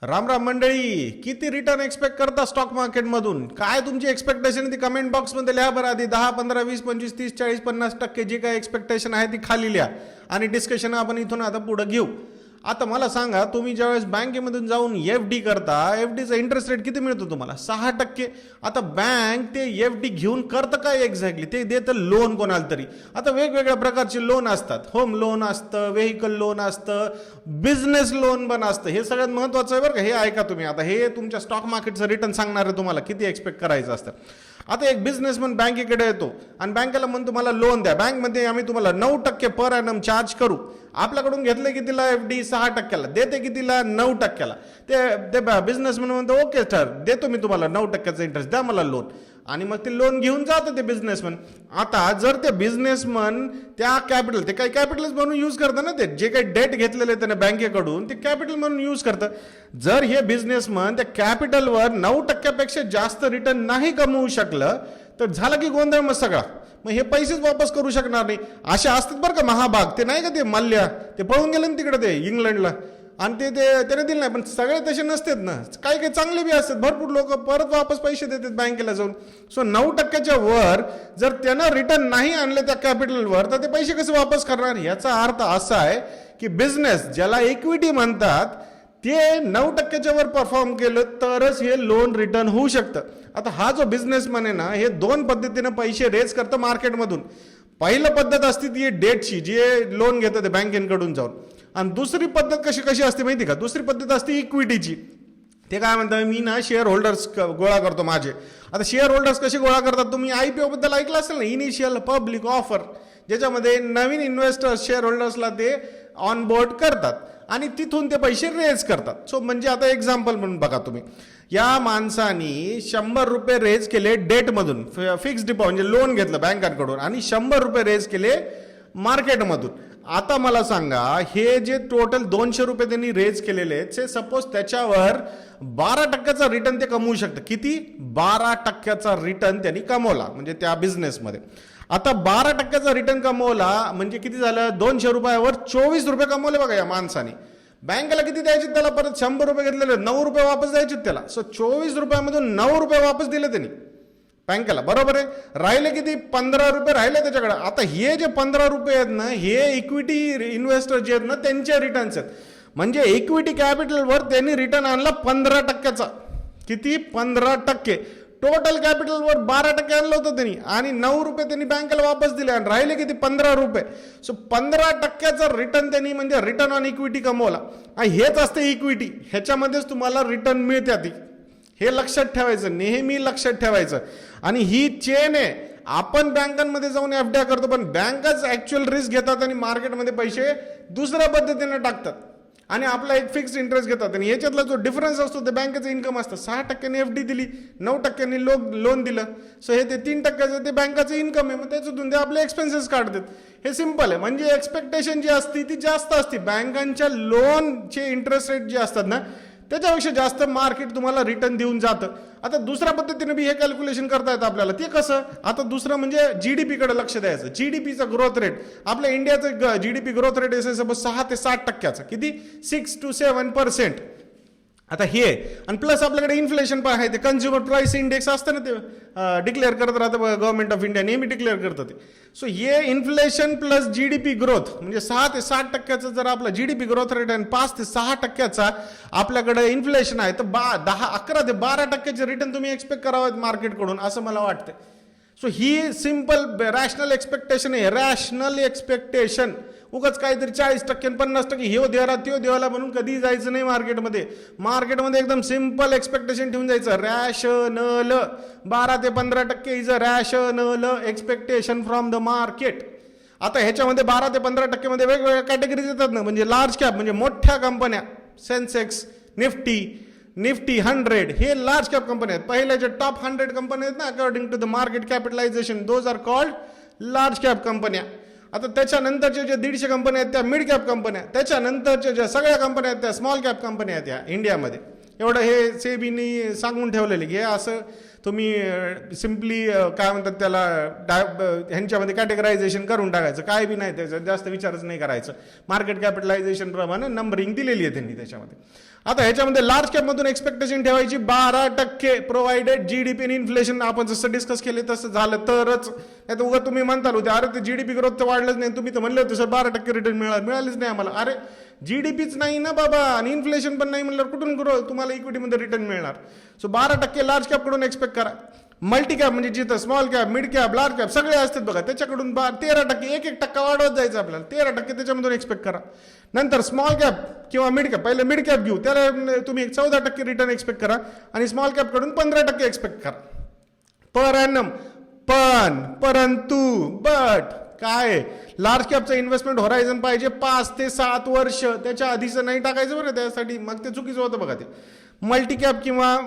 राम राम मंडळी, किती return expect करता स्टॉक मार्केटमधून? काय तुमची एक्सपेक्टेशन ती कमेंट बॉक्समध्ये लिहा बरं. आधी 10, 15, 20, 25, 30, 40, 50% जी काय एक्सपेक्टेशन आहे ती खाली लिहा आणि डिस्कशन आपण इथून आता पुढे घेऊ. आता मला सांगा, तुम्ही ज्यावेळेस बँकेमधून जाऊन FD करता, FDचा इंटरेस्ट रेट किती मिळतो तुम्हाला? 6%. आता बँक ते FD घेऊन करतं काय एक्झॅक्टली? ते देतं लोन कोणाला तरी. आता वेगवेगळ्या प्रकारचे लोन असतात. होम लोन असतं, व्हेकल लोन असतं, बिझनेस लोन पण असतं. हे सगळ्यात महत्त्वाचं आहे बरं का. हे ऐका तुम्ही, आता हे तुमच्या स्टॉक मार्केटचं रिटर्न सांगणार आहे तुम्हाला किती एक्सपेक्ट करायचं असतं. आता एक बिझनेसमन बँकेकडे येतो आणि बँकेला म्हणतो मला लोन द्या, बँकमध्ये आम्ही तुम्हाला 9% पर ॲनम चार्ज करू. आपल्याकडून घेतले कितीला FD? 6%ला. देते कितीला? 9%ला. ते बिझनेसमन म्हणतो ओके सर, देतो मी तुम्हाला 9%चा इंटरेस्ट, द्या मला लोन. आणि मग ते लोन घेऊन जातं ते बिझनेसमन. आता जर ते बिझनेसमन त्या कॅपिटल, ते काही कॅपिटल म्हणून यूज करतं ना, ते जे काही डेट घेतलेले त्याने बँकेकडून ते कॅपिटल म्हणून यूज करतं. जर हे बिझनेसमन त्या कॅपिटलवर 9%पेक्षा जास्त रिटर्न नाही कमवू शकलं तर झालं की गोंधळ मग सगळा. मग हे पैसेच वापस करू शकणार नाही. असे असतात बरं का महाभाग, ते नाही का ते मल्ल्या, ते पळून गेले ना तिकडे ते इंग्लंडला, आणि त्याने दिलं नाही. पण सगळे तसे नसतात ना, काही काही चांगले बी असतात. भरपूर लोक परत वापस पैसे देतात बँकेला जाऊन. सो 9%च्या वर जर त्यानं रिटर्न नाही आणले त्या कॅपिटलवर, तर ते पैसे कसे वापस करणार? याचा अर्थ असा आहे की बिझनेस, ज्याला इक्विटी म्हणतात, ते 9%च्या वर परफॉर्म केलं तरच हे लोन रिटर्न होऊ शकतं. आता हा जो बिझनेसमॅन आहे ना, हे दोन पद्धतीने पैसे रेज करतं मार्केटमधून. पहिलं पद्धत असते ती डेटची, जे लोन घेतं ते बँकेकडून जाऊन. आणि दुसरी पद्धत कशी असते माहिती का? दुसरी पद्धत असते इक्विटीची. ते काय म्हणतात, मी ना शेअर होल्डर्स गोळा करतो माझे. आता शेअर होल्डर्स कसे गोळा करतात? तुम्ही IPO बद्दल ऐकलं असेल ना, इनिशियल पब्लिक ऑफर, ज्याच्यामध्ये नवीन इन्व्हेस्टर्स शेअर होल्डर्सला ते ऑन बोर्ड करतात आणि तिथून ते पैसे रेज करतात. सो म्हणजे आता एक्झाम्पल म्हणून बघा तुम्ही, या माणसानी 100 रुपये रेज केले डेटमधून, फिक्स डिपॉझिट म्हणजे लोन घेतलं बँकांकडून, आणि 100 रुपये रेज केले मार्केटमधून. आता मला सांगा, हे जे टोटल 200 रुपये त्यांनी रेज केलेले आहेत, सपोज त्याच्यावर 12%चा रिटर्न ते कमवू शकतं. किती? 12%चा रिटर्न त्यांनी कमवला, म्हणजे त्या बिझनेसमध्ये. आता 12%चा रिटर्न कमवला म्हणजे किती झालं? 200 रुपयावर 24 रुपये कमवले बघा या माणसाने. बँकेला किती द्यायचे त्याला? परत 100 रुपये घेतलेले, 9 रुपये वापस द्यायचे त्याला. सो 24 रुपयामधून 9 रुपये वापस दिले त्यांनी बँकेला, बरोबर आहे. राहिले किती? 15 रुपये राहिले त्याच्याकडे. आता हे जे 15 रुपये आहेत ना, हे इक्विटी इन्व्हेस्टर जे आहेत ना, त्यांचे रिटर्न्स आहेत. म्हणजे इक्विटी कॅपिटलवर त्यांनी रिटर्न आणला 15%चा. किती? 15%. टोटल कॅपिटलवर 12% आणलं होतं त्यांनी, आणि 9 रुपये त्यांनी बँकेला वापस दिले, आणि राहिले किती? 15 रुपये. सो 15%चा रिटर्न त्यांनी, म्हणजे रिटर्न ऑन इक्विटी कमवला. आणि हेच असते इक्विटी, ह्याच्यामध्येच तुम्हाला रिटर्न मिळते ती. हे लक्षात ठेवायचं, नेहमी लक्षात ठेवायचं. आणि ही चेन आहे. आपण बँकांमध्ये जाऊन FD करतो, पण बँकाच ऍक्च्युअल रिस्क घेतात आणि मार्केटमध्ये पैसे दुसऱ्या पद्धतीने टाकतात आणि आपला एक फिक्स इंटरेस्ट घेतात. आणि याच्यातला जो डिफरन्स असतो ते बँकेचं इन्कम असतं. 6%ने FD दिली, 9%ने लोन दिलं. सो हे ते 3%चं ते बँकाचं इन्कम आहे. मग त्याच्यातून ते आपले एक्सपेन्सेस काढतात. हे सिंपल आहे. म्हणजे एक्सपेक्टेशन जी असते ती जास्त असते. बँकांच्या लोनचे इंटरेस्ट रेट जे असतात ना, त्याच्यापेक्षा जास्त मार्केट तुम्हाला रिटर्न देऊन जातं. आता दुसऱ्या पद्धतीने बी हे कॅल्क्युलेशन करता येतं आपल्याला. ते कसं? आता दुसरं म्हणजे GDP कडे लक्ष द्यायचं. GDPचा ग्रोथ रेट, आपल्या इंडियाचं GDP ग्रोथ रेट असेल सपोज 6 ते 7%चा. किती? 6 to 7%. आता हे, आणि प्लस आपल्याकडे इन्फ्लेशन पण आहे. ते कन्झ्युमर प्राइस इंडेक्स असतं ना, ते डिक्लेअर करत राहतं गव्हर्नमेंट ऑफ इंडिया, नेहमी डिक्लेअर करतं ते. सो हे इन्फ्लेशन प्लस GDP ग्रोथ, म्हणजे 6 ते 7%चा जर आपला GDP ग्रोथ रेट आहे, 5 ते 6%चा आपल्याकडे इन्फ्लेशन आहे, तर 11 ते 12%चे रिटर्न तुम्ही एक्सपेक्ट करावेत मार्केटकडून, असं मला वाटतं. सो ही सिंपल रॅशनल एक्सपेक्टेशन आहे. Rational expectation. उगाच काहीतरी 40% 50% हे देवाला त्यो देवाला म्हणून कधी जायचं नाही मार्केटमध्ये. मार्केटमध्ये एकदम सिंपल एक्सपेक्टेशन ठेवून जायचं. रॅशनल. 12 ते 15% is a rational expectation from the market. आता ह्याच्यामध्ये 12 ते 15% मध्ये वेगवेगळ्या कॅटेगरीज येतात ना, म्हणजे लार्ज कॅप, म्हणजे मोठ्या कंपन्या, सेन्सेक्स, निफ्टी 100, हे लार्ज कॅप कंपन्या आहेत. पहिल्या जे टॉप 100 कंपन्या आहेत ना, according to the market capitalization, those are called large cap कंपन्या. आता त्याच्यानंतरच्या ज्या 150 कंपन्या आहेत त्या मिड कॅप कंपन्या. त्याच्यानंतरच्या ज्या सगळ्या कंपन्या आहेत त्या स्मॉल कॅप कंपन्या आहेत या इंडियामध्ये. एवढं हे सेबीनी सांगून ठेवलेले की हे असं तुम्ही सिम्पली काय म्हणतात त्याला, ह्यांच्यामध्ये कॅटेगरायझेशन करून टाकायचं. काय बी नाही त्याच्यात, जास्त विचारच नाही करायचं. मार्केट कॅपिटलायझेशन प्रमाणे नंबरिंग दिलेली आहे त्यांनी त्याच्यामध्ये. आता ह्याच्यामध्ये लार्ज कॅप मधून एक्सपेक्टेशन ठेवायची 12% प्रोव्हाइडेड जीडीपी आणि इन्फ्लेशन आपण जसं डिस्कस केले तसं झालं तरच. नाही तर उगा तुम्ही म्हणताल होते अरे ते जीडीपी ग्रोथ तर वाढलंच नाही, तुम्ही तर म्हणले होते सर 12% रिटर्न मिळालीच नाही आम्हाला. अरे जीडीपीच नाही ना बाबा आणि इन्फ्लेशन पण नाही म्हणल्यावर कुठून तुम्हाला इक्विटीमध्ये रिटर्न मिळणार. सो 12% लार्ज कॅप कडून एक्सपेक्ट करा. मल्टी कॅप म्हणजे जिथं small cap, mid cap, large cap सगळे असतात बघा, त्याच्याकडून 13%, 1% वाढवत जायचं आपल्याला. 13% त्याच्यामधून एक्सपेक्ट करा. नंतर स्मॉल कॅप किंवा मिड कॅप, पहिले मिड कॅप घेऊ, त्याला तुम्ही 14% रिटर्न एक्सपेक्ट करा आणि स्मॉल कॅप कडून 15% एक्सपेक्ट करा पर ॲनम. परंतु काय लार्ज कॅपचं इन्व्हेस्टमेंट होरायझन पाहिजे 5 ते 7 वर्ष, त्याच्या आधीचं नाही टाकायचं बरं त्यासाठी, मग ते चुकीचं होतं बघा. ते मल्टी कॅप किंवा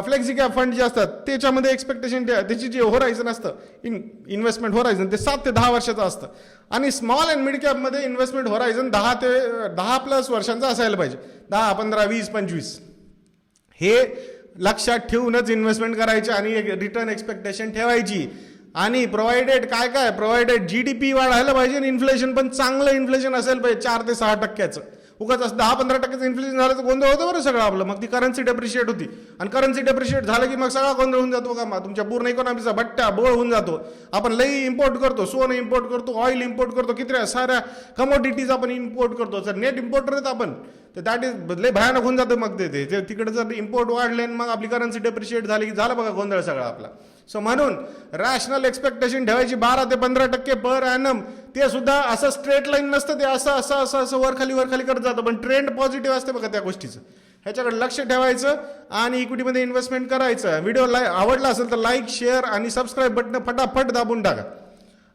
फ्लेक्सी कॅप फंड जे असतात त्याच्यामध्ये एक्सपेक्टेशन त्याची जे होरायझन असतं इन्व्हेस्टमेंट होरायझन ते 7 ते 10 वर्षाचं असतं आणि small and mid कॅपमध्ये investment horizon 10+ वर्षांचं असायला पाहिजे. 10, 15, 20, 25 हे लक्षात ठेवूनच इन्व्हेस्टमेंट करायची आणि रिटर्न एक्सपेक्टेशन ठेवायची. आणि प्रोव्हाइडेड जीडीपी वाढायला पाहिजे आणि इन्फ्लेशन पण चांगलं इन्फ्लेशन असायला पाहिजे 4 ते 6%. उगाच असं 10-15% इन्फ्लेशन झालं तर गोंधळ होतं बरं सगळं आपलं. मग ती करन्सी डेप्रिशिएट होती आणि करन्सी डेप्रिशिएट झालं की मग सगळा गोंधळ होऊन जातो का, मग तुमच्या पूर्ण इकॉनॉमीचा भट्टा बोळ होऊन जातो. आपण लई इम्पोर्ट करतो, सोनं इम्पोर्ट करतो, ऑइल इम्पोर्ट करतो, किती साऱ्या कमोडिटीज आपण इम्पोर्ट करतो. जर नेट इम्पोर्टर आहेत आपण तर दॅट इज लई भयानक होऊन जातं. मग ते तिकडे जर इम्पोर्ट वाढले मग आपली करन्सी डेप्रिशिएट झाली की झालं बघा गोंधळ सगळा आपला. सो म्हणून रॅशनल एक्सपेक्टेशन ठेवायची 12 ते 15% पर ॲनम. ते सुद्धा असं स्ट्रेट लाईन नसतं, ते असं वरखाली करत जातं, पण ट्रेंड पॉझिटिव्ह असते बघा त्या गोष्टीचं. ह्याच्याकडे लक्ष ठेवायचं आणि इक्विटीमध्ये इन्व्हेस्टमेंट करायचं. व्हिडिओ आवडला असेल तर लाईक, शेअर आणि सबस्क्राईब बटन फटाफट दाबून टाका.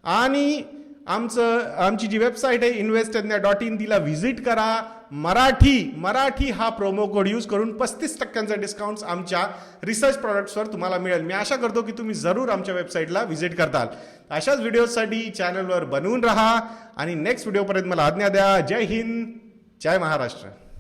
आणि आमची जी वेबसाईट आहे investtajna.in तिला व्हिजिट करा. मराठी हा प्रोमो कोड यूज करून 35% डिस्काउंट आमच्या रिसर्च प्रोडक्ट्सवर तुम्हाला मिळेल. मी आशा करतो की तुम्ही जरूर आमच्या वेबसाईटला व्हिजिट करताल. अशाच व्हिडिओसाठी चॅनलवर बनवून राहा आणि नेक्स्ट व्हिडिओपर्यंत मला आज्ञा द्या. जय हिंद, जय महाराष्ट्र.